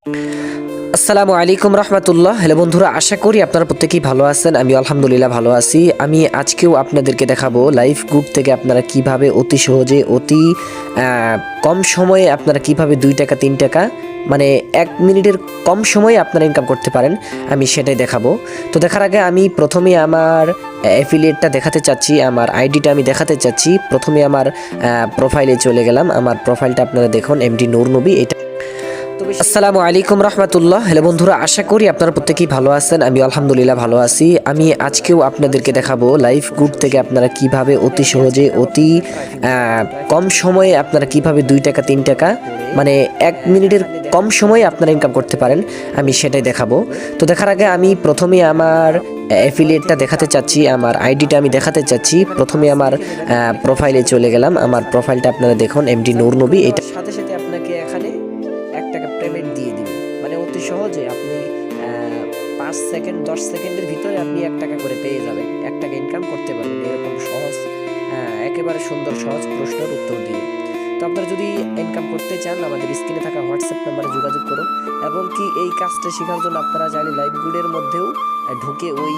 আসসালামু আলাইকুম রহমতুল্লাহ। হ্যালো বন্ধুরা, আশা করি আপনারা প্রত্যেকেই ভালো আছেন। আমি আলহামদুলিল্লাহ ভালো আছি। আমি আজকেও আপনাদেরকে দেখাবো লাইভ গ্রুপ থেকে আপনারা কিভাবে অতি সহজে অতি কম সময়ে আপনারা কিভাবে 2 টাকা 3 টাকা মানে 1 মিনিটের কম সময়ে আপনারা ইনকাম করতে পারেন, আমি সেটাই দেখাবো। তো দেখার আগে আমি প্রথমে আমার অ্যাফিলিয়েটটা দেখাতে চাচ্ছি, আমার আইডিটা আমি দেখাতে চাচ্ছি। প্রথমে আমার প্রোফাইলে চলে গেলাম। আমার প্রোফাইলটা আপনারা দেখুন, এমডি নূর নবী। এটা আসসালামু আলাইকুম রহমতুল্লাহ। হ্যালো বন্ধুরা, আশা করি আপনারা প্রত্যেকেই ভালো আছেন। আমি আলহামদুলিল্লাহ ভালো আছি। আমি আজকেও আপনাদেরকে দেখাবো লাইভ গ্রুপ থেকে আপনারা কিভাবে অতি সহজে অতি কম সময়ে আপনারা কিভাবে 2 টাকা 3 টাকা মানে 1 মিনিটের কম সময়ে আপনারা ইনকাম করতে পারেন, আমি সেটাই দেখাবো। তো দেখার আগে আমি প্রথমে আমার অ্যাফিলিয়েটটা দেখাতে চাচ্ছি, আমার আইডিটা আমি দেখাতে চাচ্ছি। প্রথমে আমার প্রোফাইলে চলে গেলাম। আমার প্রোফাইলটা আপনারা দেখুন, এমডি নূর নবী। এটা সাথে সাথে আপনাকে এখানে 1 টাকা পেমেন্ট দিয়ে দিবে, মানে অতি সহজে আপনি 5 সেকেন্ড 10 সেকেন্ডের ভিতরে আপনি 1 টাকা করে পেয়ে যাবেন, 1 টাকা ইনকাম করতে পারবেন এরকম সহজ, একেবারে সুন্দর সহজ প্রশ্নের উত্তর দিয়ে। তো আপনারা যদি ইনকাম করতে চান আমাদের স্ক্রিনে থাকা হোয়াটসঅ্যাপ নাম্বারে যোগাযোগ করুন, এবং কি এই কাজটা শেখার জন্য আপনারা চাইলে লাইভ গ্রুপের মধ্যেও ঢুকে ওই